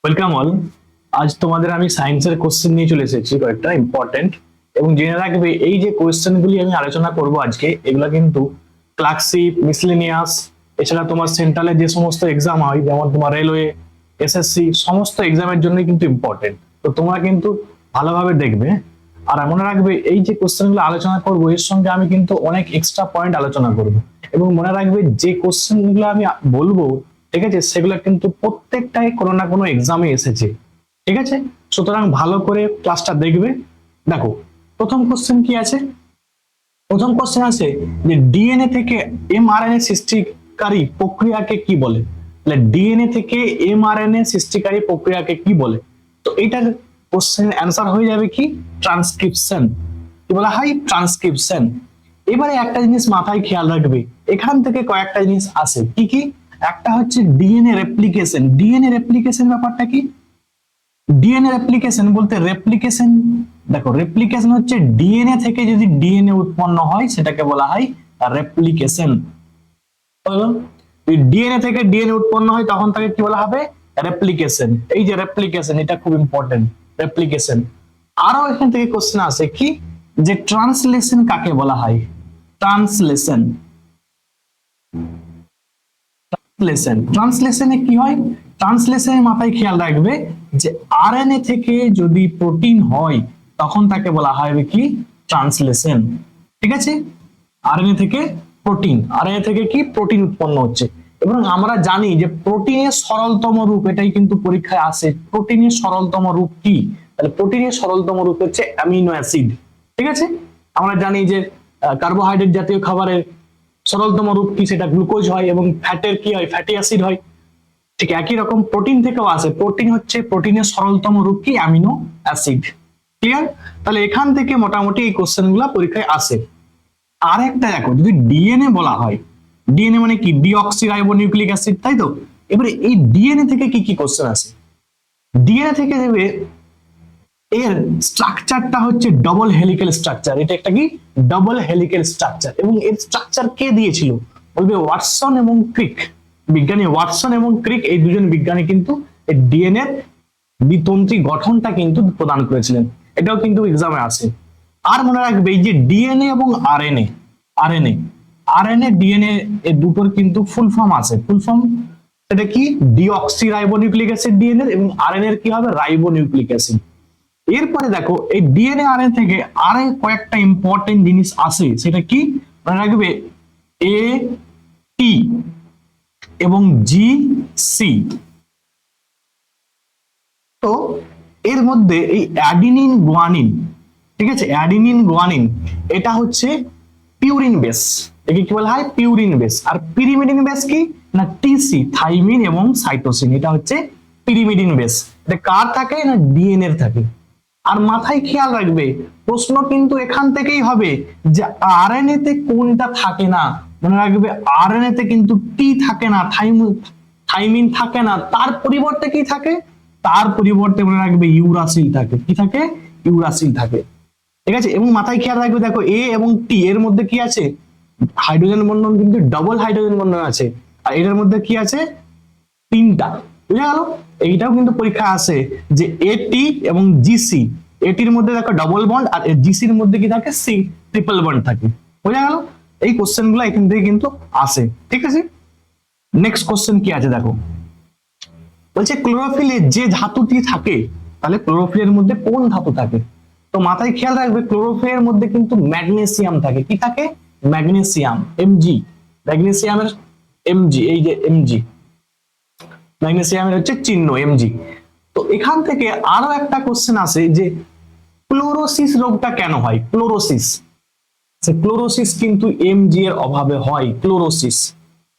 Welcome all. আজ তোমাদের আমি সায়েন্সের কোশ্চেন নিয়ে চলে এসেছি কয়েকটা ইম্পর্টেন্ট। এবং জেনে রাখবে এই যে কোশ্চেনগুলি আমি আলোচনা করব আজকে, এগুলো কিন্তু ক্লার্কশিপ, মিসলেনিয়াস, এছাড়া তোমার সেন্ট্রালে যে সমস্ত এক্সাম হয় যেমন তোমার রেলওয়ে, এসএসসি, সমস্ত এক্সামের জন্য কিন্তু ইম্পর্টেন্ট। তো তোমরা কিন্তু ভালোভাবে দেখবে। আর মনে রাখবে এই যে কোশ্চেনগুলো আলোচনা করব এর সঙ্গে আমি কিন্তু অনেক এক্সট্রা পয়েন্ট আলোচনা করব। এবং মনে রাখবে যে কোশ্চেনগুলো আমি বলবো, ঠিক আছে, সেগুলো কিন্তু প্রত্যেকটাই কোনো না কোনো এক্সামে এসেছে। ঠিক আছে, সুতরাং ভালো করে ক্লাসটা দেখবে। দেখো প্রথম কোশ্চেন কি আছে। প্রথম কোশ্চেন আছে যে ডিএনএ থেকে এমআরএনএ সৃষ্টিকারী প্রক্রিয়াকে কি বলে। তাহলে ডিএনএ থেকে এমআরএনএ সৃষ্টিকারী প্রক্রিয়াকে কি বলে? তো এটার কোশ্চেন অ্যান্সার হয়ে যাবে কি ট্রান্সক্রিপশন। কি বলা হয়? ট্রান্সক্রিপশন। এবারে একটা জিনিস মাথায় খেয়াল রাখবে, এখান থেকে কয়েকটা জিনিস আসে। কি কি? একটা হচ্ছে ডিএনএ রেপ্লিকেশন। ডিএনএ রেপ্লিকেশন ব্যাপারটা কি? ডিএনএ রেপ্লিকেশন বলতে রেপ্লিকেশন, দেখো রেপ্লিকেশন হচ্ছে ডিএনএ থেকে যদি ডিএনএ উৎপন্ন হয় সেটাকে বলা হয় রেপ্লিকেশন। ডিএনএ থেকে ডিএনএ উৎপন্ন হয় তখন তাকে কি বলা হবে? রেপ্লিকেশন। এই যে রেপ্লিকেশন, এটা খুব ইম্পর্টেন্ট, রেপ্লিকেশন। আরো এখান থেকে কোশ্চেন আসে কি যে ট্রান্সলেশন কাকে বলা হয়? ট্রান্সলেশন। ট্রান্সলেশনে কি হয়? ট্রান্সলেশনের মাথায় খেয়াল রাখবে যে আরএনএ থেকে যদি প্রোটিন হয় তখন তাকে বলা হবে কি ট্রান্সলেশন। ঠিক আছে, আরএনএ থেকে প্রোটিন, আরএনএ থেকে কি প্রোটিন উৎপন্ন হচ্ছে। এবং আমরা জানি যে প্রোটিনের সরলতম রূপ, এটাই কিন্তু পরীক্ষায় আসে, প্রোটিনের সরলতম রূপ কি? তাহলে প্রোটিনের সরলতম রূপ হচ্ছে অ্যামিনো অ্যাসিড। ঠিক আছে, আমরা জানি যে কার্বোহাইড্রেট জাতীয় খাবারের সরলতম রূপ কি? সেটা গ্লুকোজ হয়। এবং ফ্যাটের কি হয়? ফ্যাটি অ্যাসিড হয়। ঠিক একই রকম প্রোটিন থেকেও আসে, প্রোটিন হচ্ছে প্রোটিনের সরলতম রূপ কি? Amino acid. ক্লিয়ার? তাহলে এখান থেকে মোটামুটি এই কোশ্চেন গুলা পরীক্ষায় আসে। আর একটা দেখো, যদি ডিএনএ বলা হয়, ডিএনএ মানে কি? ডিঅক্সিরাইবোনিউক্লিক অ্যাসিড, তাই তো? এবারে এই ডিএনএ থেকে কি কি কোশ্চেন আসে? ডিএনএ থেকে দেবে এর স্ট্রাকচারটা হচ্ছে ডবল হেলিক্যাল স্ট্রাকচার। এটা একটা কি? Double helical structure. এবং এর স্ট্রাকচার কে দিয়েছিল? বলবে ওয়াটসন এবং ক্রিক। বিজ্ঞানী ওয়াটসন এবং ক্রিক, এই দুজন বিজ্ঞানী কিন্তু এই ডিএনএ দ্বিতন্ত্রী গঠনটা কিন্তু প্রদান করেছিলেন। এটাও কিন্তু এক্সামে আসে। আর মনে রাখবে এই যে ডিএনএ এবং আরএনএ, আরএনএ, আরএনএ ডিএনএ এই দুটোর কিন্তু ফুল ফর্ম আছে। ফুল ফর্ম এটা কি? ডিঅক্সিরাইবোনিউক্লিক অ্যাসিড ডিএনএ, এবং আরএনএ এর কি হবে? Ribonucleic acid. এরপরে দেখো এই ডিএনএ আরএনএ থেকে আরো কয়েকটা ইম্পর্টেন্ট জিনিস আসে। সেটা কি? মনে রাখবে এ টি এবং জি সি। তো এর মধ্যে এই অ্যাডিনিন গুয়ানিন, ঠিক আছে, অ্যাডিনিন গুয়ানিন এটা হচ্ছে পিউরিন বেস। একে কি বলা হয়? Purine base. আর পিরিমিডিন বেস কি না? টিসি, থাইমিন এবং সাইটোসিন, এটা হচ্ছে পিরিমিডিন বেস। এটা কার থাকে না? ডিএনএ এর থাকে। আর মাথায় খেয়াল রাখবে প্রশ্ন কিন্তু এখান থেকেই হবে যে আরএনএ তে কোনটা থাকে না। মনে রাখবে আরএনএ তে কিন্তু টি থাকে না, থাইমিন থাকে না, তার পরিবর্তে কি থাকে? তার পরিবর্তে মনে রাখবে ইউরাসিল থাকে। কি থাকে? ইউরাসিল থাকে। ঠিক আছে, এবং মাথায় খেয়াল রাখবে দেখো এ এবং টি এর মধ্যে কি আছে? হাইড্রোজেন বন্ধন, কিন্তু ডবল হাইড্রোজেন বন্ধন আছে। আর এটার মধ্যে কি আছে? তিনটা। বুঝা গেল? এইটাও কিন্তু পরীক্ষা আসে যে এটি এবং জিসি, এটির মধ্যে দেখো ডবল বন্ড, আর জিসির মধ্যে কি থাকে? সি, ট্রিপল বন্ড থাকে। বুঝা গেল? এই কোশ্চেন গুলো এখান থেকে কিন্তু আসে। ঠিক আছে, নেক্সট কোশ্চেন কি আছে দেখো। বলছে ক্লোরোফিলে যে ধাতুটি থাকে, তাহলে ক্লোরোফিলের মধ্যে কোন ধাতু থাকে? তো মাথায় খেয়াল রাখবে ক্লোরোফিলের মধ্যে কিন্তু ম্যাগনেসিয়াম থাকে। কি থাকে? Magnesium, MG. ম্যাগনেসিয়ামের এমজি, এই যে এমজি, ম্যাগনেসিয়ামের হচ্ছে চিহ্ন এমজি। তো এখান থেকে আরো একটা কোশ্চেন আসে যে ক্লোরোসিস রোগটা কেন হয়? ক্লোরোসিস, ক্লোরোসিস কিন্তু এমজি এর অভাবে হয়। ক্লোরোসিস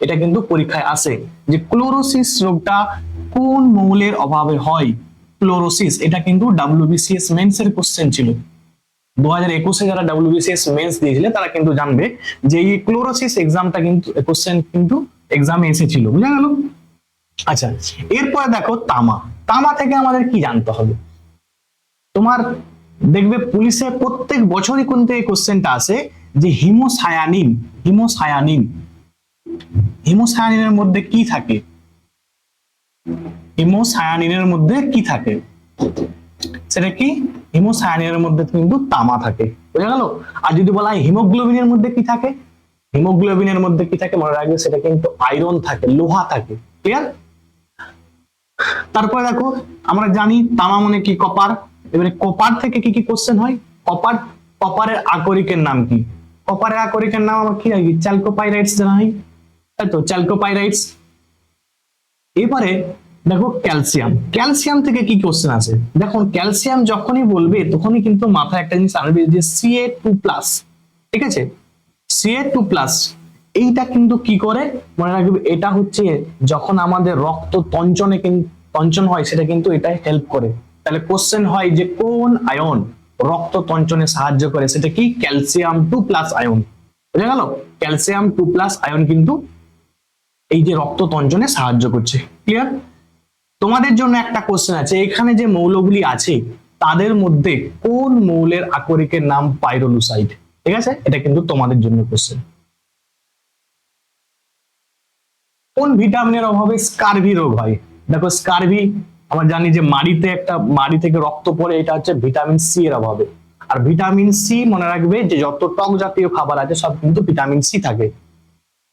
এটা কিন্তু পরীক্ষায় আসে যে ক্লোরোসিস রোগটা কোন মৌলের অভাবে হয়? ক্লোরোসিস এটা কিন্তু ডাব্লিউবিসিএস মেন্স এর কোশ্চেন ছিল। 2021-এ যারা ডাব্লিউবিসিএস মেন্স দিয়েছিল তারা কিন্তু জানবে যে এই ক্লোরোসিস এক্সামটা কিন্তু কোশ্চেন কিন্তু এক্সামে এসেছিল। বুঝা গেল? আচ্ছা, এরপরে দেখো তামা। তামা থেকে আমাদের কি জানতে হবে? তোমার দেখবে পুলিশে প্রত্যেক বছরই কিন্তু এই কোশ্চেনটা আসে যে হিমোসায়ানিন, হিমোসায়ানিন, হিমোসায়ানিনের মধ্যে কি থাকে? হিমোসায়ানিনের মধ্যে কি থাকে, সেটা কি, হিমোসায়ানিনের মধ্যে কিন্তু তামা থাকে, বুঝা গেল। আর যদি বলা হয় হিমোগ্লোবিনের মধ্যে কি থাকে, হিমোগ্লোবিনের মধ্যে কি থাকে মনে রাখবে, সেটা কিন্তু আয়রন থাকে, লোহা থাকে, ক্লিয়ার। তারপরে দেখো আমরা জানি তামা মানে কি, কপার। এবারে কপার থেকে কি কি কোশ্চেন হয়, কপার, কপারের আকরিকের নাম কি, কপারের আকরিকের নাম আমার কি জানি, চ্যালকোপাইরাইটস জানা হয়, তাই তো, চ্যালকোপাইরাইটস। এবারে দেখো ক্যালসিয়াম, ক্যালসিয়াম থেকে কি কোশ্চেন আছে, দেখুন ক্যালসিয়াম যখনই বলবে তখনই কিন্তু মাথায় একটা জিনিস আনবে যে Ca2+, ঠিক আছে, Ca2+, এইটা কিন্তু কি করে মনে রাখবে, এটা হচ্ছে যখন আমাদের রক্ত তঞ্চনে তঞ্চন হয় সেটা কিন্তু এটা হেল্প করে। তাহলে কোশ্চেন হয় যে কোন আয়ন রক্ত তঞ্চনে সাহায্য করে, সেটা কি, ক্যালসিয়াম 2+ আয়ন, বুঝা গেল। ক্যালসিয়াম 2+ আয়ন কিন্তু এই যে রক্ত তঞ্চনে সাহায্য করছে, ক্লিয়ার। তোমাদের জন্য একটা কোশ্চেন আছে, এখানে যে মৌলগুলি আছে তাদের মধ্যে কোন মৌলের আকরিকের নাম পাইরোলুসাইড, ঠিক আছে, এটা কিন্তু তোমাদের জন্য কোশ্চেন। কোন ভিটামিনের অভাবে স্কারভি রোগ হয়, দেখো স্কারভি আমরা জানি যে মাড়ি থেকে রক্ত পড়ে, এটা হচ্ছে ভিটামিন সি এর অভাবে। আর ভিটামিন সি মনে রাখবে যে যত টক জাতীয় খাবার আছে সব কিন্তু ভিটামিন সি থাকে,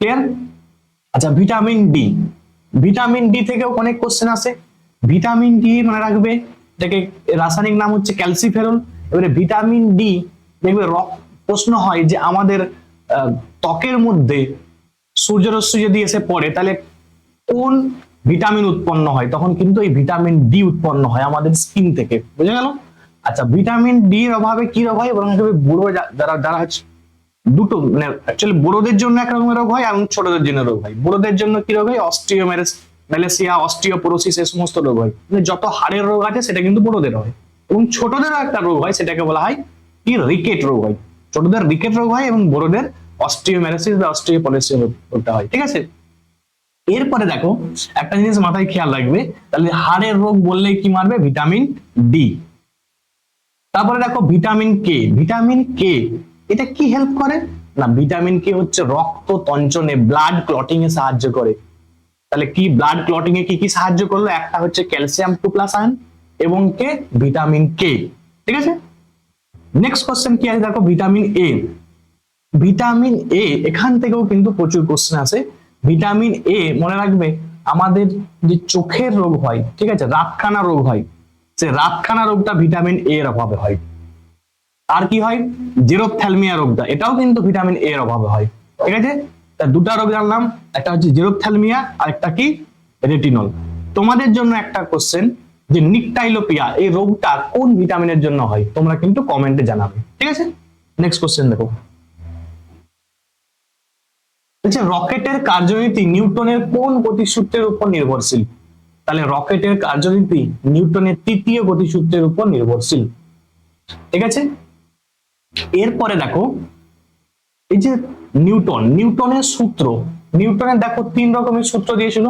ক্লিয়ার। আচ্ছা ভিটামিন ডি, ভিটামিন ডি থেকেও অনেক কোশ্চেন আসে। ভিটামিন ডি মনে রাখবে, এটাকে রাসায়নিক নাম হচ্ছে ক্যালসিফেরল। এবারে ভিটামিন ডি দেখবে প্রশ্ন হয় যে আমাদের ত্বকের মধ্যে সূর্যরশ্মি যদি এসে পড়ে তাহলে কোন ভিটামিন উৎপন্ন হয়, তখন কিন্তু এই ভিটামিন ডি উৎপন্ন হয় আমাদের স্কিন থেকে, বুঝা গেল। আচ্ছা ভিটামিন ডি এর অভাবে কি রোগ হয়, এবং বুড়ো যারা যারা হচ্ছে দুটো, মানে অ্যাকচুয়ালি বুড়োদের জন্য এক রকমের রোগ হয় এবং ছোটদের জন্য রোগ হয়। বুড়োদের জন্য কি রোগ হয়, ম্যালেসিয়া, অস্টিওপোরোসিস, এই সমস্ত রোগ হয়, মানে যত হাড়ের রোগ আছে সেটা কিন্তু বুড়োদের হয়। এবং ছোটদেরও একটা রোগ হয়, সেটাকে বলা হয় কি, রিকেট রোগ হয়। ছোটদের রিকেট রোগ হয় এবং বড়দের অস্টিওম্যালাইসিস বা অস্টিওপোরোসিস রোগটা হয়, ঠিক আছে। এরপরে দেখো একটা জিনিস মাথায় খেয়াল রাখবে, তাহলে হাড়ের রোগ বললে কি মারবে, ভিটামিন ডি। তারপরে দেখো ভিটামিন কে, ভিটামিন কে এটা কি হেল্প করে না, ভিটামিন কে হচ্ছে রক্ত তঞ্চনে, ব্লাড ক্লটিং এ সাহায্য করে। তাহলে কি, ব্লাড ক্লটিং এ কি কি সাহায্য করলো, একটা হচ্ছে ক্যালসিয়াম 2+ আয়ন এবং কে ভিটামিন কে, ঠিক আছে। নেক্সট কোশ্চেন কি আছে দেখো, ভিটামিন এ, ভিটামিন এ এখান থেকেও কিন্তু প্রচুর কোশ্চেন আছে। ভিটামিন এ মনে রাখবে আমাদের যে চোখের রোগ হয়, ঠিক আছে, রাতকানা রোগ হয়, সে রাতকানা রোগটা ভিটামিন এ এর অভাবে হয়। আর কি হয়, জেরোপথ্যালমিয়া রোগটা, এটাও কিন্তু ভিটামিন এ এর অভাবে হয়, ঠিক আছে। তা দুটা রোগ জানলাম, একটা হচ্ছে জেরোপথ্যালমিয়া আর একটা কি, রেটিনল। তোমাদের জন্য একটা কোশ্চেন যে নিকটাইলোপিয়া এই রোগটা কোন ভিটামিনের জন্য হয়, তোমরা কিন্তু কমেন্টে জানাবে, ঠিক আছে। নেক্সট কোশ্চেন দেখো, আচ্ছা রকেটের কার্যনীতি নিউটনের কোন গতিসূত্রের উপর নির্ভরশীল, তাহলে রকেটের কার্যনীতি নিউটনের তৃতীয় গতিসূত্রের উপর নির্ভরশীল, ঠিক আছে। এরপরে দেখো এই যে নিউটনের সূত্র, নিউটনের দেখো 3 রকমের সূত্র দিয়েছিল।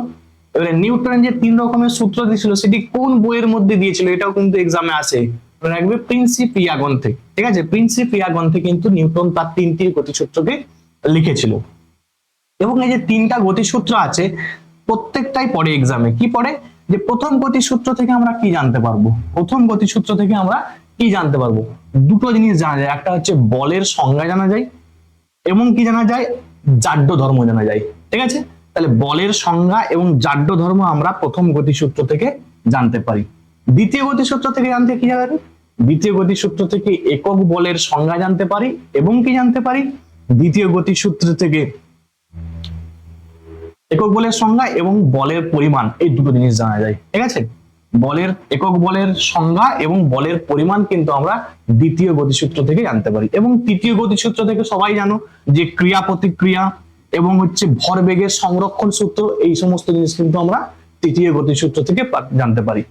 এবারে নিউটনের যে 3 রকমের সূত্র দিয়েছিল সেটি কোন বইয়ের মধ্যে দিয়েছিল, এটাও কিন্তু এক্সামে আসে, মনে রাখবে প্রিন্সিপিয়া গ্রন্থে, ঠিক আছে। প্রিন্সিপিয়া গ্রন্থে কিন্তু নিউটন তার 3টি গতিসূত্রকে লিখেছিল। এবং এই যে 3টা গতিসূত্র আছে প্রত্যেকটাই পড়ে এক্সামে, কি পড়ে, যে প্রথম গতিসূত্র থেকে আমরা কি জানতে পারবো, প্রথম গতিসূত্র থেকে আমরা কি জানতে পারবো, দুটো জিনিস জানা যায়, একটা হচ্ছে বলের সংজ্ঞা জানা যায় এবং কি জানা যায়, জাড্য ধর্ম জানা যায়, ঠিক আছে। তাহলে বলের সংজ্ঞা এবং জাড্য ধর্ম আমরা প্রথম গতিসূত্র থেকে জানতে পারি। দ্বিতীয় গতিসূত্র থেকে জানতে কি জানা যায়, দ্বিতীয় গতিসূত্র থেকে একক বলের সংজ্ঞা জানতে পারি এবং কি জানতে পারি, দ্বিতীয় গতিসূত্র থেকে একক বলের সংজ্ঞা এবং বলের পরিমাণ, এই দুটো জিনিস জানা যায়, ঠিক আছে। একক বলের সংজ্ঞা এবং বলের পরিমাণ কিন্তু আমরা দ্বিতীয় গতিসূত্র থেকে জানতে পারি। এবং তৃতীয় গতিসূত্র থেকে সবাই জানো যে ক্রিয়া প্রতিক্রিয়া এবং হচ্ছে ভরবেগের সংরক্ষণ সূত্র, এই সমস্ত জিনিস কিন্তু আমরা তৃতীয় গতিসূত্র থেকে জানতে পারি।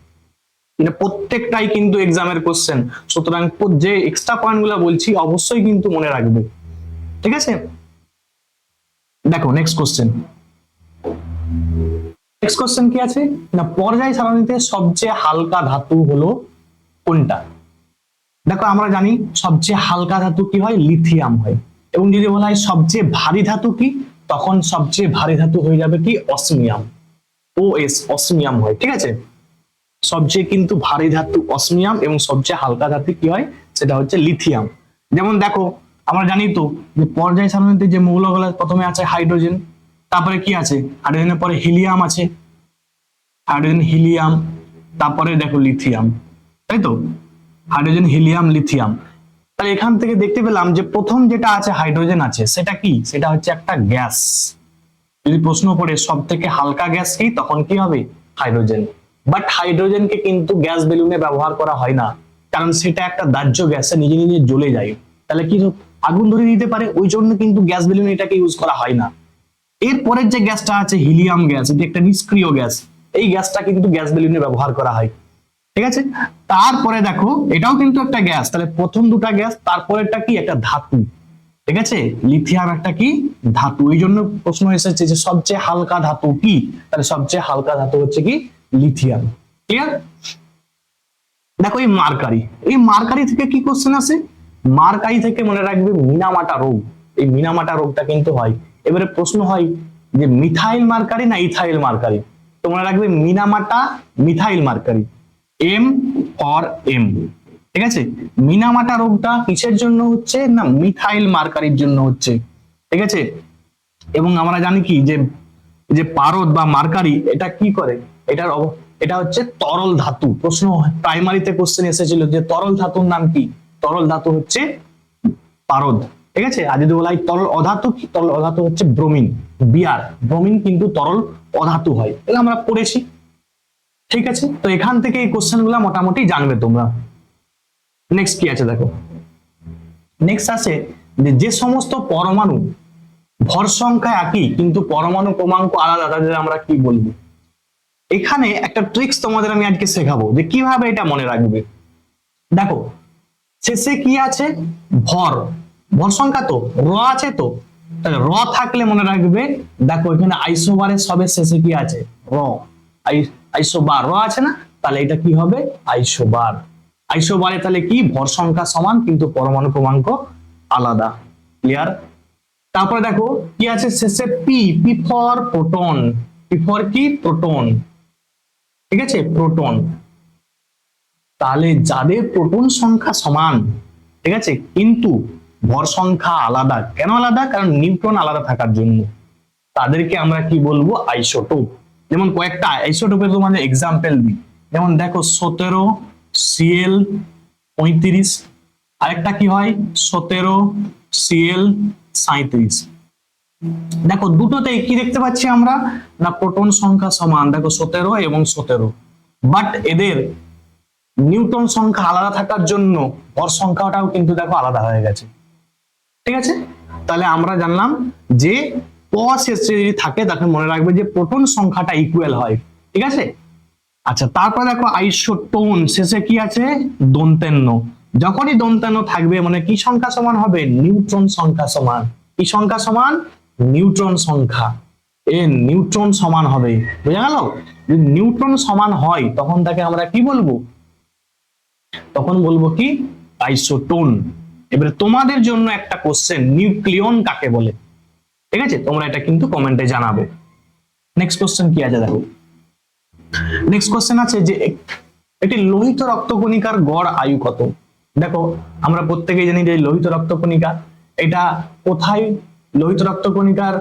এটা প্রত্যেকটাই কিন্তু এক্সামের কোশ্চেন, সুতরাং যে এক্সট্রা পয়েন্ট গুলো বলছি অবশ্যই কিন্তু মনে রাখবে, ঠিক আছে। দেখো নেক্সট কোশ্চেন, নেক্সট কোশ্চেন কি আছে না, পর্যায় সারণীতে সবচেয়ে হালকা ধাতু হলো কোনটা। দেখো আমরা জানি সবচেয়ে হালকা ধাতু কি হয়, লিথিয়াম হয়। এবং যদি বলা হয় সবচেয়ে ভারী ধাতু কি, তখন সবচেয়ে ভারী ধাতু হয়ে যাবে কি, অসমিয়াম। OS অসমিয়াম হয়, ঠিক আছে। সবচেয়ে কিন্তু ভারী ধাতু অসমিয়াম এবং সবচেয়ে হালকা ধাতু কি হয় সেটা হচ্ছে লিথিয়াম। যেমন দেখো আমরা জানি তো যে পর্যায় সারণীতে যে মৌলগুলো প্রথমে আছে হাইড্রোজেন, তারপরে কি আছে হাইড্রোজেনের পরে হিলিয়াম আছে, হাইড্রোজেন হিলিয়াম, তারপরে দেখো লিথিয়াম, তাই তো, হাইড্রোজেন হিলিয়াম লিথিয়াম। তাহলে এখান থেকে দেখতে পেলাম যে প্রথম যেটা আছে হাইড্রোজেন আছে সেটা কি, সেটা হচ্ছে একটা গ্যাস। যদি প্রশ্ন করে সব থেকে হালকা গ্যাস কি, তখন কি হবে হাইড্রোজেন। বাট হাইড্রোজেনকে কিন্তু গ্যাস বেলুনে ব্যবহার করা হয় না, কারণ সেটা একটা দাহ্য গ্যাস, নিজে নিজে জ্বলে যায়, তাহলে কি আগুন ধরে দিতে পারে, ওই জন্য কিন্তু গ্যাস বেলুনে এটাকে ইউজ করা হয় না। এরপরের যে গ্যাসটা আছে হিলিয়াম গ্যাস, এটি একটা নিষ্ক্রিয় গ্যাস, এই গ্যাসটা কিন্তু গ্যাস বেলুনে ব্যবহার করা হয়, ঠিক আছে। তারপরে দেখো এটাও কিন্তু একটা গ্যাস, তাহলে প্রথম দুটা গ্যাস, তারপরেরটা কি একটা ধাতু, ঠিক আছে, লিথিয়াম একটা কি ধাতু। এই জন্য প্রশ্ন এসেছে যে সবচেয়ে হালকা ধাতু কি, তাহলে সবচেয়ে হালকা ধাতু হচ্ছে কি লিথিয়াম। ক্লিয়ার? দেখো এই মার্কারি থেকে কি কোশ্চেন আসে, মার্কারি থেকে মনে রাখবে মিনামাটা রোগ, এই মিনামাটা রোগটা কিন্তু হয়। এবারে প্রশ্ন হয় যে মিথাইল মার্কারি না ইথাইল মার্কারি, তো মনে রাখবে Minamata methyl mercury, M for M, ঠিক আছে। মিনামাটা রোগটা কিসের জন্য হচ্ছে না মিথাইল মার্কারির জন্য হচ্ছে, ঠিক আছে। এবং আমরা জানি কি যে যে পারদ বা মার্কারি এটা কি করে, এটা হচ্ছে তরল ধাতু। প্রশ্ন প্রাইমারিতে কোশ্চেন এসেছিল যে তরল ধাতুর নাম কি, তরল ধাতু হচ্ছে পারদ, ঠিক আছে। আর যদি বলা হয় তরল অধাতু কি, তরল অধাতু হচ্ছে ব্রোমিন, বিআর, ব্রোমিন কিন্তু তরল অধাতু হয়, এটা আমরা পড়েছি, ঠিক আছে। তো এখান থেকে এই কোশ্চেন গুলা মোটামুটি জানবে তোমরা। নেক্সট কি আছে দেখো, নেক্সট আছে যে সমস্ত পরমাণু ভর সংখ্যা একই কিন্তু পরমাণু ক্রমাঙ্ক আলাদা, তাদের আমরা কি বলবো। এখানে একটা ট্রিক্স তোমাদের আমি আজকে শেখাবো যে কিভাবে এটা মনে রাখবে। দেখো শেষে কি আছে ভর, ভর সংখ্যা তো র আছে, তো তাহলে র থাকলে মনে রাখবে, দেখো এখানে আইসোবারের সবে শেষে কি আছে র, আইসোবার র আছে না, তাহলে এটা কি হবে আইসোবার। আইসোবারে তাহলে কি ভর সংখ্যা সমান কিন্তু পরমাণু ক্রমাঙ্ক আলাদা। ক্লিয়ার? তারপরে দেখো কি আছে শেষে P, P for proton, P for কি প্রোটন, ঠিক আছে প্রোটন। তাহলে যাদের প্রোটন সংখ্যা সমান, ঠিক আছে, কিন্তু ভর সংখ্যা আলাদা, কেন আলাদা, কারণ নিউট্রন আলাদা থাকার জন্য, তাদেরকে আমরা কি বলবো আইসোটোপ। যেমন কয়েকটা আইসোটোপের তোমাদের এক্সাম্পল দিই, যেমন দেখো 17 Cl 35, আরেকটা কি হয় 17 Cl 37। দেখো দুটোতেই কি দেখতে পাচ্ছি আমরা না প্রোটন সংখ্যা সমান, দেখো 17 এবং 17, বাট এদের নিউটন সংখ্যা আলাদা থাকার জন্য ভর সংখ্যাটাও কিন্তু দেখো আলাদা হয়ে গেছে, ঠিক আছে। তাহলে আমরা জানলাম যে প শেষে যদি থাকে তাকে মনে রাখবে যে প্রোটন সংখ্যাটা ইকুয়াল হয়, ঠিক আছে। আচ্ছা তারপরে দেখো আইসোটোন শেষে কি আছে দন্তেন্ন, যখনই দন্তেন্ন থাকবে মানে কি সংখ্যা সমান হবে নিউট্রন সংখ্যা সমান, কি সংখ্যা সমান নিউট্রন সংখ্যা, এ নিউট্রন সমান হবে, বুঝা গেল। যদি নিউট্রন সমান হয় তখন তাকে আমরা কি বলবো, তখন বলবো কি আইসোটোন। এবারে তোমাদের জন্য একটা কোশ্চেন, নিউক্লিয়ন কাকে বলে, ঠিক আছে, তোমরা এটা কিন্তু কমেন্টে জানাবে। নেক্সট কোশ্চেন কি আছে দেখো, নেক্সট কোশ্চেন আছে যে একটি লোহিত রক্তকণিকার গড় আয়ু কত। দেখো আমরা প্রত্যেকেই জানি যে লোহিত রক্তকণিকা এটা কোথায়, লোহিত রক্তকণিকার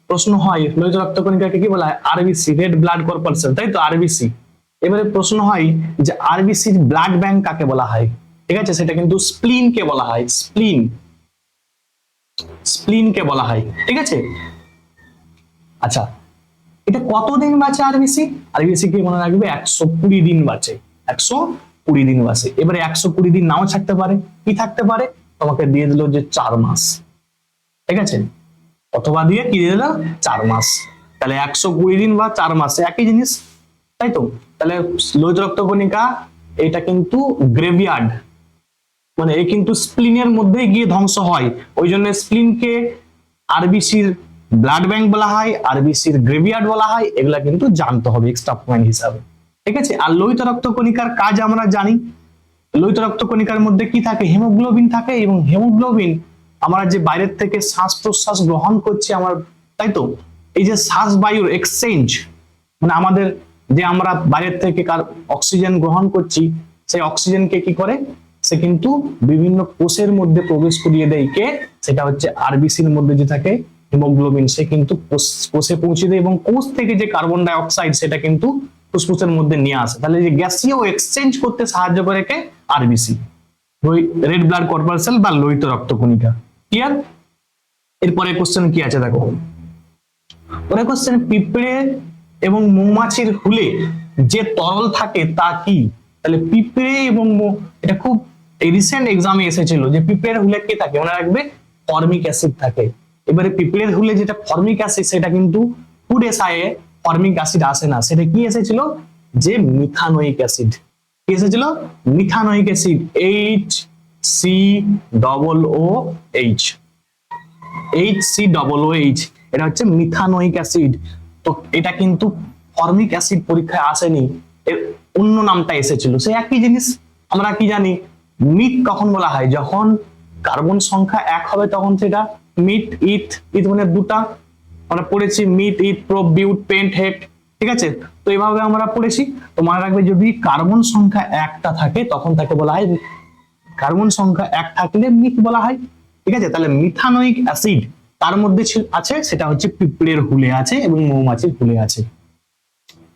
প্রশ্ন হয়, লোহিত রক্তকণিকাকে কি বলা হয় আরবিসি, রেড ব্লাড কর্পালসেল, তাই তো আরবিসি। এবারে প্রশ্ন হয় যে আরবিসির ব্লাড ব্যাংক কাকে বলা হয়, ঠিক আছে, সেটা কিন্তু স্প্লিন কে বলা হয়, স্প্লিন, স্প্লিন কে বলা হয়, ঠিক আছে। আচ্ছা এটা কতদিন বাঁচে আরবিসি, আরবিসি কে মনে রাখবে 120 দিন বাঁচে, 120 দিন বাঁচে। এবারে 120 দিন নাও থাকতে পারে, কি থাকতে পারে তোমাকে দিয়ে দিল যে 4 মাস, ঠিক আছে, অথবা দিয়ে কি দিয়ে দিল 4 মাস, তাহলে 120 দিন বা 4 মাস একই জিনিস, তাই তো। তাহলে লোহিত রক্তকণিকা এটা কিন্তু গ্রেভিয়ার্ড, মানে এই কিন্তু স্প্লিনের মধ্যে গিয়ে ধ্বংস হয়, ওই জন্য স্প্লিনকে আরবিসির ব্লাড ব্যাংক বলা হয়, আরবিসির গ্রেভিয়ার্ড বলা হয়, এগুলা কিন্তু জানতে হবে এক্সট্রা পয়েন্ট হিসাবে, ঠিক আছে। আর লোহিত রক্তকণিকার কাজ আমরা জানি, লোহিত রক্তকণিকার মধ্যে কি থাকে হিমোগ্লোবিন থাকে, এবং হিমোগ্লোবিন আমরা যে বাইরের থেকে শ্বাস প্রশ্বাস গ্রহণ করছি আমার, তাই তো, এই যে শ্বাস বায়ুর এক্সচেঞ্জ, মানে আমাদের যে আমরা বাইরের থেকে অক্সিজেন গ্রহণ করছি, সেই অক্সিজেনকে কি করে, সে কিন্তু বিভিন্ন কোষের মধ্যে প্রবেশ করিয়ে দেয়। কে? সেটা হচ্ছে আরবিসির মধ্যে যে থাকে হিমোগ্লোবিন, সে কিন্তু কোষে পৌঁছে দেয় এবং কোষ থেকে যে কার্বন ডাই অক্সাইড সেটা কিন্তু ফুসফুসের মধ্যে নিয়ে আসে। তাহলে যে গ্যাসীয় এক্সচেঞ্জ করতে সাহায্য করে কে? আরবিসি, রেড ব্লাড কর্পাসেল বা লোহিত রক্তকণিকা। ক্লিয়ার? এরপরে কোশ্চেন কি আছে দেখো, পরে কোশ্চেন, পিঁপড়ে এবং মৌমাছির হুলে যে তরল থাকে তা কি? তাহলে পিঁপড়ে এবং এটা খুব রিসেন্ট এক্সামে এসেছিল যে পিঁপড়ের হুলে কি থাকে, মনে রাখবে ফর্মিক অ্যাসিড থাকে। এবারে পিঁপড়ের হুলে যেটা ফর্মিক অ্যাসিড, সেটা কিন্তু ফুড এসআইএ ফর্মিক অ্যাসিড আসে না, সেটা কি এসেছিল, যে মিথানোইক অ্যাসিড। কি এসেছিল? মিথানোইক অ্যাসিড, HCOOH, HCOOH, এটা হচ্ছে মিথানোইক অ্যাসিড। তো এটা কিন্তু ফর্মিক অ্যাসিড পরীক্ষায় আসেনি, এর অন্য নামটা এসেছিল। সে একই জিনিস। আমরা কি জানি, মিট কখন বলা হয়, যখন কার্বন সংখ্যা 1 হবে তখন সেটা মিট, ইথ, ইথ মানে দুটা, আমরা পড়েছি মিট, ইথ, প্রোপ, বিউট, পেন্ট, হেট। ঠিক আছে, তো এইভাবে আমরা পড়েছি। তো মনে রাখবে যদি কার্বন সংখ্যা 1টা থাকে তখন তাকে বলা হয়, কার্বন সংখ্যা 1 থাকলে মিট বলা হয়। ঠিক আছে, তাহলে মিথানোইক অ্যাসিড তার মধ্যে আছে, সেটা হচ্ছে পিঁপড়ের হুলে আছে এবং মৌমাছির হুলে আছে।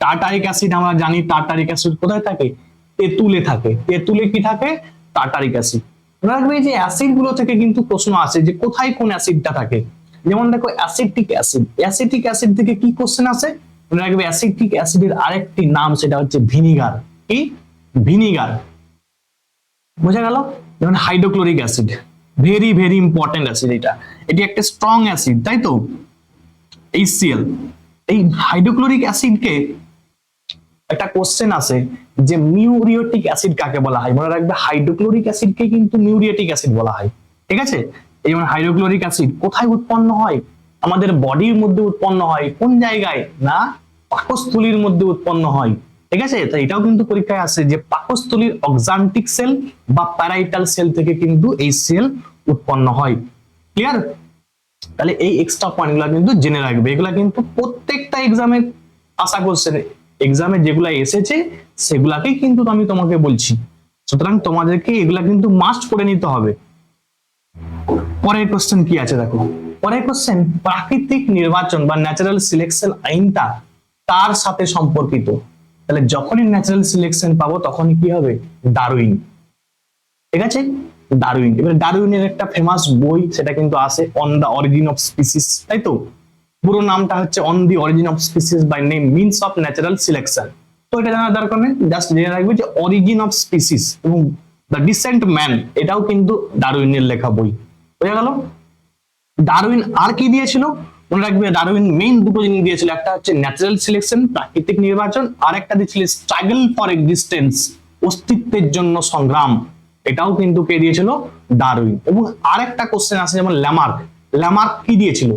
টার্টারিক অ্যাসিড আমরা জানি, টার্টারিক অ্যাসিড কোথায় থাকে, তেঁতুলে থাকে। তেঁতুলে কি থাকে? Tartaric acid. মনে রাখবে যে অ্যাসিড গুলো থেকে কিন্তু প্রশ্ন আসে যে কোথায় কোন অ্যাসিডটা থাকে। যেমন দেখো অ্যাসিটিক অ্যাসিড, অ্যাসিটিক অ্যাসিড থেকে কি কোশ্চেন আসে, মনে রাখবে অ্যাসিটিক অ্যাসিডের আরেকটি নাম সেটা হচ্ছে ভিনিগার। কি? ভিনিগার। বোঝা গেল? যেমন hydrochloric acid, very very important acid, এটি একটা স্ট্রং অ্যাসিড, তাই তো, HCl। এই হাইড্রোক্লোরিক অ্যাসিডকে একটা কোশ্চেন আসে যে মিউরিয়েটিক অ্যাসিড কাকে বলা হয়। মনে রাখবে হাইড্রোক্লোরিক অ্যাসিডকে কিন্তু মিউরিয়েটিক অ্যাসিড বলা হয়। ঠিক আছে, এই যেমন হাইড্রোক্লোরিক অ্যাসিড কোথায় উৎপন্ন হয়, আমাদের বডির মধ্যে উৎপন্ন হয়। কোন জায়গায়? না, পাকস্থলীর মধ্যে উৎপন্ন হয়। ঠিক আছে, তো এটাও কিন্তু পরীক্ষায় আসে যে পাকস্থলীর অক্সান্টিক সেল বা প্যারাইটাল সেল থেকে কিন্তু HCl উৎপন্ন হয়। ক্লিয়ার? তাহলে এই এক্সট্রা পয়েন্ট গুলা কিন্তু জেনে রাখবে, এগুলা কিন্তু প্রত্যেকটা এক্সামে আশা করছে, এক্সামে যেগুলা এসেছে সেগুলাকেই কিন্তু আমি তোমাকে বলছি। সুতরাং তোমাদেরকে এগুলা কিন্তু মাস্ট করে নিতে হবে। পরের কোশ্চেন কি আছে দেখো, পরের কোশ্চেন, প্রাকৃতিক নির্বাচন বা ন্যাচারাল সিলেকশন আইনটা কার সাথে সম্পর্কিত? তাহলে যখনই ন্যাচারাল সিলেকশন পাবো তখনই কি হবে, ডারউইন। ঠিক আছে, ডারউইন। এবার ডারউইনের একটা ফেমাস বই সেটা কিন্তু আছে on the origin of species, তাই তো, পুরো নামটা হচ্ছে on the origin of species by name means of natural selection. তো এটা জানার দরকার নেই, জাস্ট জেনে রাখবে যে অরিজিন অফ স্পিসিস এবং দ্য ডিসেন্ট ম্যান, এটাও কিন্তু ডারউইনের লেখা বই। বোঝা গেল? ডারউইন আর কি দিয়েছিল, মনে রাখবে ডারউইন মেইন দুটো জিনিস দিয়েছিল, একটা হচ্ছে ন্যাচারাল সিলেকশন প্রাকৃতিক নির্বাচন, আর একটা দিয়েছিল স্ট্রাগল ফর এক্সিস্টেন্স অস্তিত্বের জন্য সংগ্রাম। এটাও কিন্তু কে দিয়েছিল, ডারউইন। এবং আরেকটা কোশ্চেন আছে যেমন ল্যামার্ক, ল্যামার্ক কি দিয়েছিল,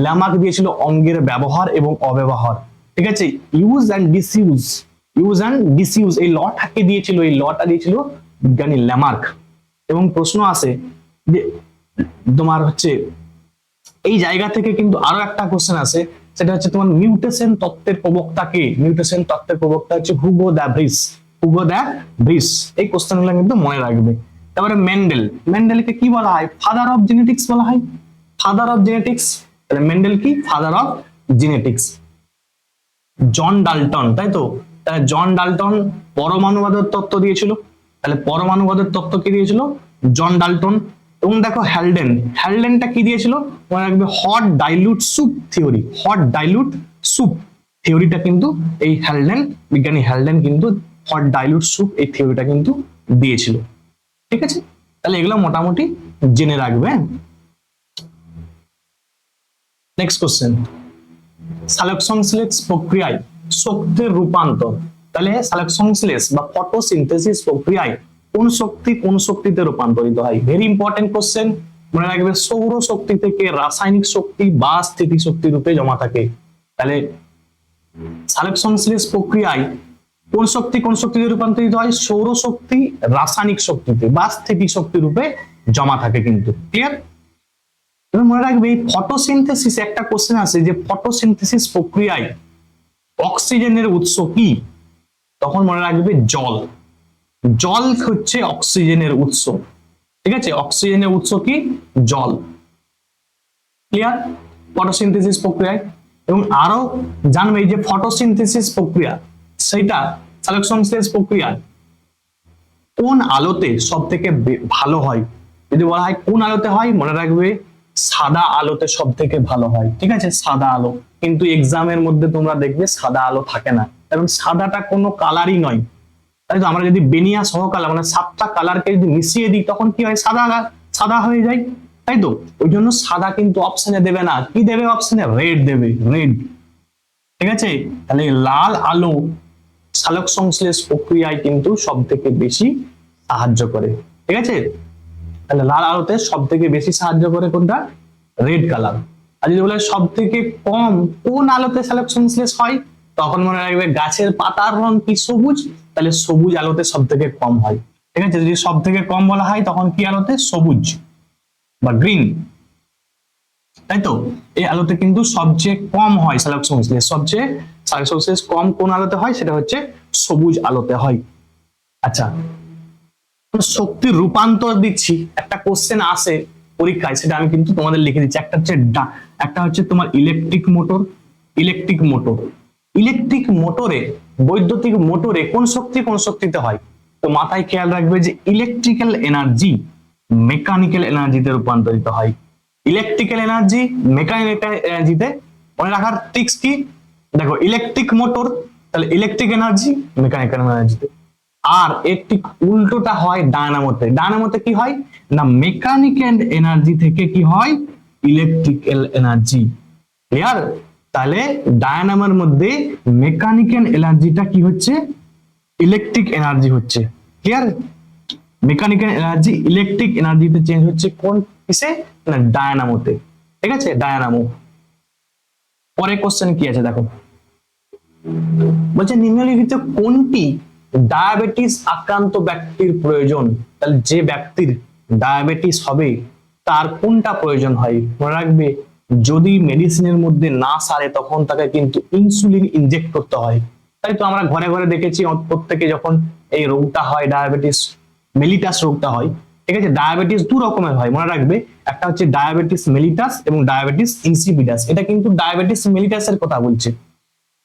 ল্যামার্ক দিয়েছিল অঙ্গের ব্যবহার এবং অব্যবহার। ঠিক আছে, ইউজ অ্যান্ড ডিসইউজ, ইউজ অ্যান্ড ডিসইউজ এই লটাকে দিয়েছিল, এই লটা দিয়েছিল বিজ্ঞানী ল্যামার্ক। এবং প্রশ্ন আসে যে তোমার হচ্ছে এই জায়গা থেকে কিন্তু আরো একটা কোশ্চেন আছে, সেটা হচ্ছে তোমার মিউটেশন তত্ত্বের প্রবক্তা কে? মিউটেশন তত্ত্বের প্রবক্তা হচ্ছে Hugo the Vries, Hugo the Vries. এই কোশ্চেনগুলো কিন্তু মনে রাখবে। তারপরে মেন্ডেল, মেন্ডেলকে কি বলা হয়, ফাদার অফ জেনেটিক্স বলা হয়, ফাদার অফ জেনেটিক্স। তাহলে মেন্ডেল কি, father of genetics. John Dalton, তাই তো, তাহলে জন ডাল্টন পরমাণুবাদের তত্ত্ব দিয়েছিল, তাহলে পরমাণুবাদের তত্ত্ব কি দিয়েছিল, জন ডাল্টন। এবং দেখো হ্যালডেন, হ্যালডেনটা কি দিয়েছিল, মনে রাখবে hot dilute soup theory, hot dilute soup থিওরিটা কিন্তু এই হ্যালডেন, বিজ্ঞানী হ্যালডেন কিন্তু হট ডাইলুট সুপ এই থিওরিটা কিন্তু দিয়েছিল। ঠিক আছে, তাহলে এগুলো মোটামুটি জেনে রাখবে। নেক্সট কোশ্চেন, সালোকসংশ্লেষ প্রক্রিয়ায় শক্তির রূপান্তর। তাহলে সালোকসংশ্লেষ বা ফটোসিনথেসিস প্রক্রিয়ায় কোন শক্তি কোন শক্তিতে রূপান্তরিত হয়? ভেরি ইম্পর্টেন্ট কোশ্চেন, মনে রাখবে সৌর শক্তি থেকে রাসায়নিক শক্তি বা স্থিতিশক্তি রূপে জমা থাকে। তাহলে সালোকসংশ্লেষ প্রক্রিয়ায় কোন শক্তি কোন শক্তিতে রূপান্তরিত হয়? সৌর শক্তি রাসায়নিক শক্তিতে বা স্থিতিশক্তি রূপে জমা থাকে কিন্তু। ক্লিয়ার? মনে রাখবে ফটোসিনথেসিস একটা কোশ্চেন আছে যে ফটোসিনথেসিস প্রক্রিয়ায় অক্সিজেনের উৎস কি? তখন মনে রাখবে জল। জল হচ্ছে অক্সিজেনের উৎস। ঠিক আছে, অক্সিজেনের উৎস কি? জল। ক্লিয়ার? ফটোসিনথেসিস প্রক্রিয়ায় এবং আরো জানবে যে ফটোসিনথেসিস প্রক্রিয়া সেটা সালোক সংশ্লেষ প্রক্রিয়া কোন আলোতে সব থেকে ভালো হয়? যদি বলা হয় কোন আলোতে হয়, মনে রাখবে সাদা আলোতে সব থেকে ভালো হয়। ঠিক আছে, সাদা আলো। কিন্তু এক্সামের মধ্যে তোমরা দেখবে সাদা আলো থাকে না, কারণ সাদাটা কোনো কালারই নয়। তাই তো আমরা যদি বেনিয়া সহকালার মানে 7টা কালারকে যদি মিশিয়ে দিই তখন কি হয়? সাদা সাদা হয়ে যায়। তাই তো ওই জন্য সাদা কিন্তু অপশনে দেবে না, কি দেবে অপশনে? রেড দেবে, রেড। ঠিক আছে, তাহলে লাল আলো সালোক সংশ্লেষ প্রক্রিয়ায় কিন্তু সব থেকে বেশি সাহায্য করে। ঠিক আছে, তাহলে লাল আলোতে সব থেকে বেশি সাহায্য করে কোনটা? Red colour. আর যদি বলে সব থেকে কম কোন আলোতে সালোক সংশ্লেষ হয়, তখন মনে রাখবে গাছের পাতার রং কি? সবুজ। তাহলে সবুজ আলোতে সব থেকে কম হয়। ঠিক আছে, যদি সব থেকে কম বলা হয় তখন কি আলোতে? সবুজ বা গ্রিন। তাই তো এই আলোতে কিন্তু সবচেয়ে কম হয় সালোক সংশ্লেষ। সবচেয়ে সালোক সংশ্লেষ কম কোন আলোতে হয়? সেটা হচ্ছে সবুজ আলোতে হয়। আচ্ছা, শক্তির রূপান্তর দিচ্ছি, একটা কোশ্চেন আসে পরীক্ষায়, সেটা আমি কিন্তু তোমাদের লিখে দিচ্ছি। একটা হচ্ছে তোমার electric motor. Electric motor, electric মোটরে, বৈদ্যুতিক মোটরে কোন শক্তি কোন শক্তিতে হয়? তো মাথায় খেয়াল রাখবে যে ইলেকট্রিক্যাল এনার্জি মেকানিক্যাল এনার্জিতে রূপান্তরিত হয়। ইলেকট্রিক্যাল এনার্জি মেকানিক্যাল এনার্জিতে। মনে রাখার ট্রিক্স কি? দেখো, ইলেকট্রিক মোটর তাহলে ইলেকট্রিক এনার্জি মেকানিক্যাল এনার্জিতে। আর একটি উল্টোটা হয় ডায়নামোতে। ডায়নামোতে কি হয় না, মেকানিক্যাল এনার্জি থেকে কি হয়? Electrical energy. ক্লিয়ার? তাহলে ডায়নামোর মধ্যে মেকানিক্যাল এনার্জিটা কি হচ্ছে? ইলেকট্রিক এনার্জি হচ্ছে। ক্লিয়ার? মেকানিক্যাল এনার্জি ইলেকট্রিক এনার্জিতে চেঞ্জ হচ্ছে কোন কিসে? না ডায়নামোতে। ঠিক আছে, ডায়নামো। পরে কোশ্চেন কি আছে দেখো, বলছে নিম্নলিখিত কোনটি ডায়াবেটিস আক্রান্ত ব্যক্তির প্রয়োজন? তাহলে যে ব্যক্তির ডায়াবেটিস হবে তার কোনটা প্রয়োজন হয়? মনে রাখবে যদি মেডিসিনের মধ্যে না সারে তখন তাকে কিন্তু ইনসুলিন ইনজেক্ট করতে হয়। তাই তো আমরা ঘরে ঘরে দেখেছি প্রত্যেকে যখন এই রোগটা হয়, ডায়াবেটিস মেলিটাস রোগটা হয়। ঠিক আছে, ডায়াবেটিস দু রকমের হয় মনে রাখবে, একটা হচ্ছে ডায়াবেটিস মেলিটাস এবং ডায়াবেটিস ইনসিপিডাস। এটা কিন্তু ডায়াবেটিস মেলিটাসের কথা বলছে।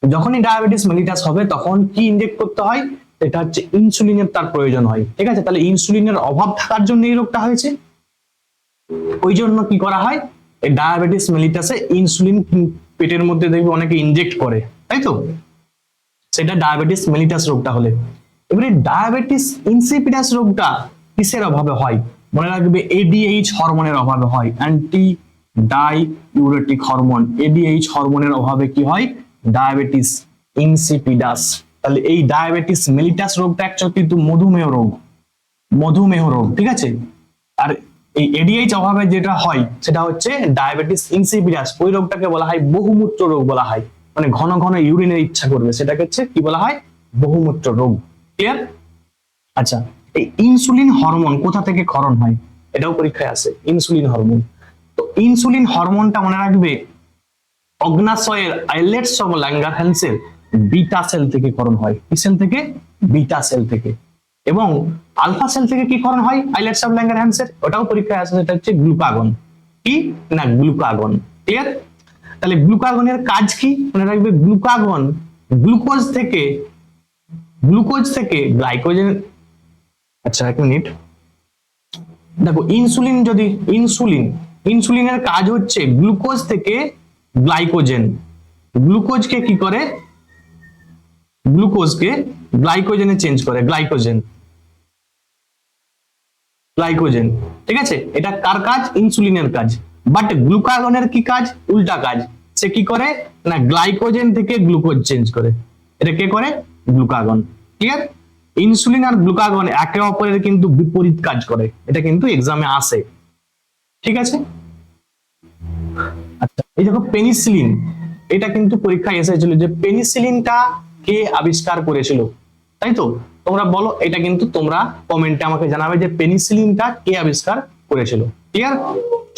যখনই ডায়াবেটিস মেলিটাস হবে তখন কি ইনজেক্ট করতে হয়? এটা হচ্ছে ইনসুলিনের তার প্রয়োজন হয়। ঠিক আছে, তাহলে ইনসুলিনের অভাব থাকার জন্য এই রোগটা হয়েছে। ওই জন্য কি করা হয়, এই ডায়াবেটিস মেলিটাসে ইনসুলিন পেটের মধ্যে দেখবে অনেকে ইনজেক্ট করে। তাই তো সেটা ডায়াবেটিস মেলিটাস রোগটা হলে। এবারে ডায়াবেটিস ইনসিপিডাস রোগটা কিসের অভাবে হয়? মনে রাখবে এডিএইচ হরমোনের অভাবে হয়, অ্যান্টি ডাইউরেটিক হরমোন। এডিএইচ হরমোনের অভাবে কি হয়? Diabetes insipidus. তাহলে এই ডায়াবেটিস মেলিটাস রোগটা অ্যাকচুয়ালি কিন্তু মধুমেহ রোগ। মধুমেহ রোগ। ঠিক আছে, আর এই এডিএইচ অভাবে যেটা হয় সেটা হচ্ছে ডায়াবেটিস ইনসিপিডাস। ওই রোগটাকে বলা হয় বহুমূত্র রোগ বলা হয়, মানে ঘন ঘন ইউরিনের ইচ্ছা করবে, সেটাকে হচ্ছে কি বলা হয়? বহুমূত্র রোগ। ক্লিয়ার? আচ্ছা, এই ইনসুলিন হরমোন কোথা থেকে ক্ষরণ হয়? এটাও পরীক্ষায় আসে, ইনসুলিন হরমোন। তো ইনসুলিন হরমোনটা মনে রাখবে অগ্নাশয়ের আইলেটস অফ ল্যাঙ্গারহ্যান্সের বিটা সেল থেকে ক্ষরণ হয়। কি সেল থেকে? বিটা সেল থেকে। এবং আলফা সেল থেকে কি ক্ষরণ হয় আইলেটস অফ ল্যাঙ্গারহ্যান্সের? ওটাও পরীক্ষায় আসে, সেটা হচ্ছে গ্লুকাগন। কি না? গ্লুকাগন। ক্লিয়ার? তাহলে গ্লুকাগনের কাজ কি? মনে রাখবে গ্লুকাগন গ্লুকোজ থেকে গ্লাইকোজেন। আচ্ছা এক মিনিট, দেখো ইনসুলিনের কাজ হচ্ছে গ্লুকোজ থেকে গ্লাইকোজেন। গ্লুকোজকে কি করে? গ্লুকোজকে গ্লাইকোজেনে চেঞ্জ করে। গ্লাইকোজেন। ঠিক আছে, এটা কার কাজ? ইনসুলিনের কাজ। বাট গ্লুকাগনের কি কাজ? উল্টা কাজ। সে কি করে না গ্লাইকোজেন থেকে গ্লুকোজ চেঞ্জ করে। এটা কে করে? গ্লুকাগন। ক্লিয়ার? ইনসুলিন আর গ্লুকাগন একে অপরের কিন্তু বিপরীত কাজ করে, এটা কিন্তু এক্সামে আসে। ঠিক আছে, আচ্ছা এই দেখো পেনিসিলিন, এটা কিন্তু পরীক্ষায় এসেছিল যে পেনিসিলিনটা কে আবিষ্কার করেছিল? তাই তো তোমরা বলো, এটা কিন্তু তোমরা কমেন্টে আমাকে জানাবে যে পেনিসিলিনটা কে আবিষ্কার করেছিল। ক্লিয়ার?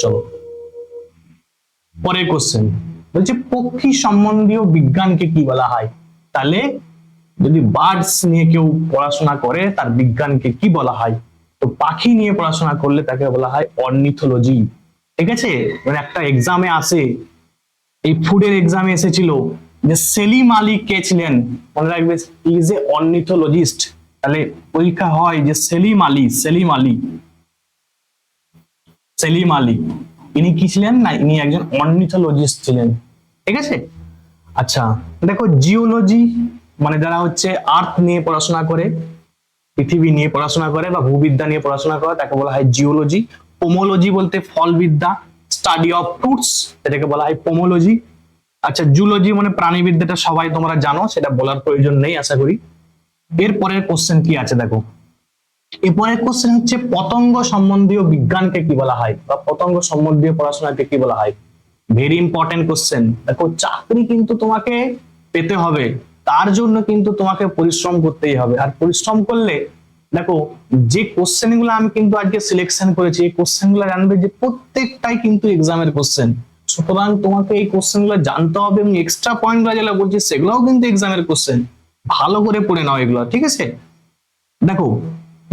চলো পরের কোশ্চেন, বলছে পক্ষী সম্বন্ধীয় বিজ্ঞানকে কি বলা হয়? তাহলে যদি বার্ডস নিয়ে কেউ পড়াশোনা করে তার বিজ্ঞানকে কি বলা হয়? তো পাখি নিয়ে পড়াশোনা করলে তাকে বলা হয় অর্নিথোলজি। ঠিক আছে, মানে একটা এক্সামে আসে, এই ফুডের এক্সামে এসেছিল যে সেলিম আলী কে ছিলেন, মনে রাখবে ইজ এ অর্নিথোলজিস্ট। তাহলে পরীক্ষা হয় যে সেলিম আলী, সেলিম আলী, সেলিম আলী ইনি কি ছিলেন না, ইনি একজন অর্নিথোলজিস্ট ছিলেন। ঠিক আছে, আচ্ছা দেখো জিওলজি মানে যারা হচ্ছে আর্থ নিয়ে পড়াশোনা করে, পৃথিবী নিয়ে পড়াশোনা করে বা ভূবিদ্যা নিয়ে পড়াশোনা করে তাকে বলা হয় জিওলজি। পোমোলজি বলতে ফলবিদ্যা, স্টাডি অফ ফ্রুটস, এটাকে বলা হয় পোমোলজি। আচ্ছা জুলজি মানে প্রাণীবিদ্যাটা সবাই তোমরা জানো, সেটা বলার প্রয়োজন নেই আশা করি। এরপরের কোশ্চেন কি আছে দেখো, এরপরের কোশ্চেন হচ্ছে পতঙ্গ সম্বন্ধীয় বিজ্ঞানকে কি বলা হয় বা পতঙ্গ সম্বন্ধীয় পড়াশোনাকে কি বলা হয়? Very important question. দেখো চাকরি কিন্তু তোমাকে পেতে হবে, তার জন্য কিন্তু তোমাকে পরিশ্রম করতেই হবে। আর পরিশ্রম করলে দেখো যে কোশ্চেন গুলো আমি কিন্তু আজকে সিলেকশন করেছি, এই কোশ্চেন গুলো জানবে যে প্রত্যেকটাই কিন্তু এক্সামের কোশ্চেন। সুতরাং তোমাকে এই কোশ্চেন গুলো জানতে হবে এবং এক্সট্রা পয়েন্ট গুলো যেগুলো বলছি সেগুলোও কিন্তু এক্সামের কোশ্চেন। ভালো করে পড়ে নাও এগুলো, ঠিক আছে? দেখো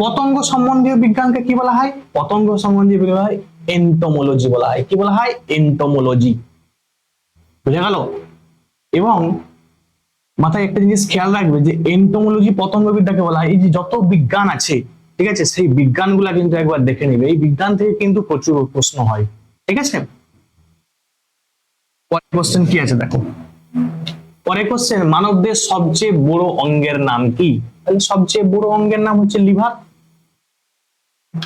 পতঙ্গ সম্বন্ধীয় বিজ্ঞানকে কি বলা হয়? পতঙ্গ সম্বন্ধীয় বিজ্ঞান হয় এন্টোমোলজি বলা হয়। কি বলা হয়? এন্টোমোলজি। বুঝে গেল? এবং মাথায় একটা জিনিস খেয়াল রাখবে যে এন্টোমোলজি পতঙ্গবিদ্যাকে বলা হয়। এই যে যত বিজ্ঞান আছে, ঠিক আছে, সেই বিজ্ঞানগুলা কিন্তু একবার দেখে নিবে, এই বিজ্ঞান থেকে কিন্তু প্রচুর প্রশ্ন হয়। ঠিক আছে, পরের কোশ্চেন কি আছে দেখো, পরের কোশ্চেন মানবদের সবচেয়ে বড় অঙ্গের নাম কি? তাহলে সবচেয়ে বড় অঙ্গের নাম হচ্ছে লিভার।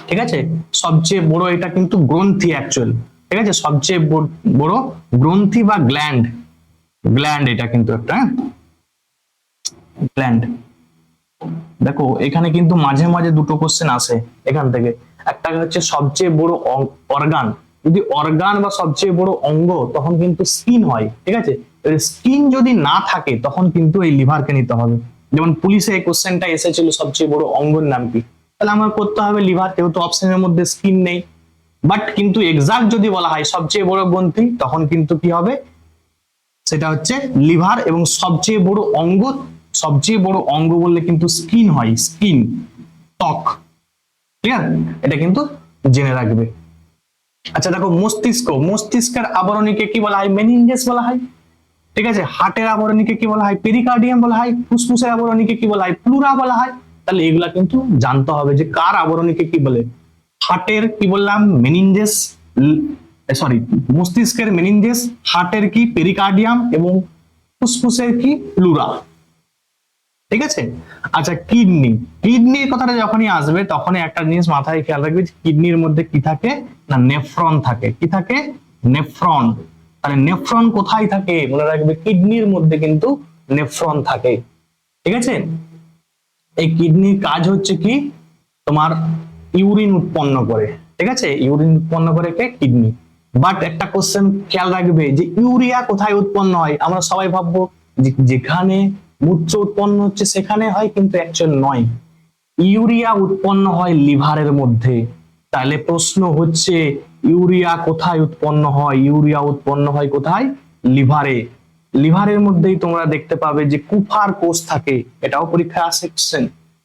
ঠিক আছে, সবচেয়ে বড় এটা কিন্তু গ্রন্থি অ্যাকচুয়াল। ঠিক আছে, সবচেয়ে বড় গ্রন্থি বা গ্ল্যান্ড, গ্ল্যান্ড এটা কিন্তু একটা গ্ল্যান্ড। দেখো এখানে কিন্তু মাঝে মাঝে দুটো কোশ্চেন আসে এখান থেকে। একটা হচ্ছে সবচেয়ে বড় অর্গান, যদি অর্গান বা সবচেয়ে বড় অঙ্গ তখন কিন্তু স্কিন হয়। ঠিক আছে, স্কিন যদি না থাকে তখন কিন্তু এই লিভারকে নিতে হবে। যেমন পুলিশে এই কোশ্চেনটা এসেছিল সবচেয়ে বড় অঙ্গের নাম কি, তাহলে আমার করতে হবে লিভার, যেহেতু অপশনের মধ্যে স্কিন নেই। বাট কিন্তু এক্সাক্ট যদি বলা হয় সবচেয়ে বড় গ্রন্থি তখন কিন্তু কি হবে, সেটা হচ্ছে লিভার। এবং সবচেয়ে বড় অঙ্গ, সবচেয়ে বড় অঙ্গ বললে কিন্তু স্কিন হয়, স্কিন, ত্বক। ক্লিয়ার, এটা কিন্তু জেনে রাখবে। আচ্ছা দেখো মস্তিষ্ক, মস্তিষ্কের আবরণীকে কি বলা হয়? মেনিনজেস বলা হয়। ঠিক আছে, হার্টের আবরণীকে কি বলা হয়? পেরিকার্ডিয়াম বলা হয়। ফুসফুসের আবরণীকে কি বলা হয়? প্লুরা বলা হয়। তাহলে এগুলা কিন্তু জানতে হবে যে কার আবরণীকে কি বলে। হার্টের কি বললাম? মেনিনজেস, সরি মস্তিষ্কের মেনিনজেস, হার্টের কি? পেরিকার্ডিয়াম, এবং ফুসফুসের কি? প্লুরা। ঠিক আছে, আচ্ছা কিডনি, কিডনির কথাটা যখনই আসবে তখনই একটা জিনিস মাথায় খেয়াল রাখবে, কিডনির মধ্যে কি থাকে না নেফ্রন থাকে। কি থাকে? নেফ্রন। তাহলে নেফ্রন কোথায় থাকে মনে রাখবে, কিডনির মধ্যে কিন্তু নেফ্রন থাকে। ঠিক আছে, এই কিডনির কাজ হচ্ছে কি, তোমার ইউরিন উৎপন্ন করে। ঠিক আছে, ইউরিন উৎপন্ন করে কে? কিডনি। বাট একটা কোশ্চেন খেয়াল রাখবে যে ইউরিয়া কোথায় উৎপন্ন হয়? আমরা সবাই ভাববো যেখানে মূত্র উৎপন্ন হচ্ছে সেখানে হয়, কিন্তু অ্যাকচুয়াল নয়। ইউরিয়া উৎপন্ন হয় লিভারের মধ্যে। তাহলে প্রশ্ন হচ্ছে ইউরিয়া কোথায় উৎপন্ন হয়? ইউরিয়া উৎপন্ন হয় কোথায়? লিভারে। লিভারের মধ্যেই তোমরা দেখতে পাবে যে কুফার কোষ থাকে, এটাও পরীক্ষায় আসে কোশ্চেন,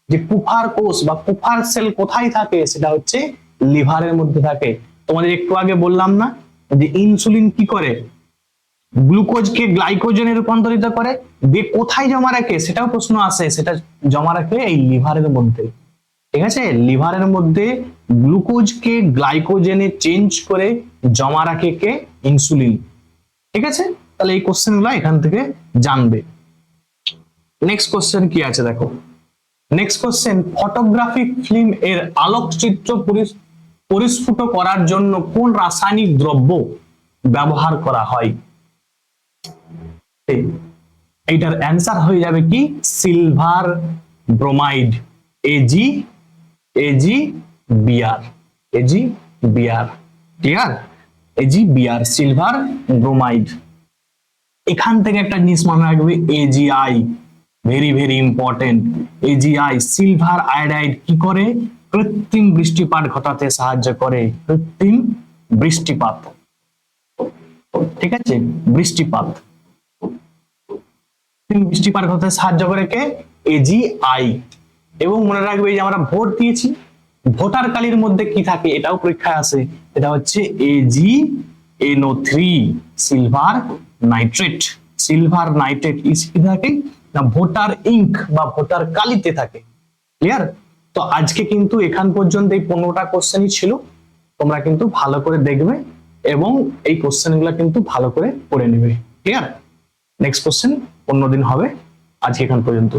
যে কুফার কোষ বা কুফার সেল কোথায় থাকে? সেটা হচ্ছে লিভারের মধ্যে থাকে। তোমাদের একটু আগে বললাম না যে ইনসুলিন কি করে? গ্লুকোজকে গ্লাইকোজেনে রূপান্তরিত করে, দিয়ে কোথায় জমা রাখে? সেটাও প্রশ্ন আসে, সেটা জমা রাখে এই লিভারের মধ্যে। ঠিক আছে, লিভারের মধ্যে গ্লুকোজকে গ্লাইকোজেনে চেঞ্জ করে জমা রাখে কে? ইনসুলিন। ঠিক আছে, তাহলে এই কোশ্চেন গুলো এখান থেকে জানবে। নেক্সট কোশ্চেন কি আছে দেখো, নেক্সট কোশ্চেন ফটোগ্রাফিক ফিল্ম এর আলোকচিত্র পরিস্ফুট করার জন্য কোন রাসায়নিক দ্রব্য ব্যবহার করা হয়? এইটার অ্যান্সার হয়ে যাবে কি? Silver bromide, AG, AG BR, AG BR. Clear, AG BR, silver bromide. এখান থেকে একটা জিনিস মনে রাখবে, AGI, very very important. AGI silver iodide কি করে? কৃত্রিম বৃষ্টিপাত ঘটাতে সাহায্য করে, কৃত্রিম বৃষ্টিপাত। ঠিক আছে, বৃষ্টিপাত। বৃষ্টি পার করতে সাহায্য করে কে? AgI। এবং মনে রাখবে যে আমরা ভোট দিয়েছি, ভোটার কালির মধ্যে কি থাকে এটাও পরীক্ষায় আসে, এটা হচ্ছে AgNO3 silver nitrate. Silver nitrate কি থাকে না ভোটার ইঙ্ক বা ভোটার কালিতে থাকে। ক্লিয়ার? তো আজকে কিন্তু এখান পর্যন্ত এই 15টা কোশ্চেনই ছিল, তোমরা কিন্তু ভালো করে দেখবে এবং এই কোশ্চেনগুলো কিন্তু ভালো করে পড়ে নেবে। ক্লিয়ার? নেক্সট কোশ্চেন অন্যদিন হবে, আজকে এখান পর্যন্ত।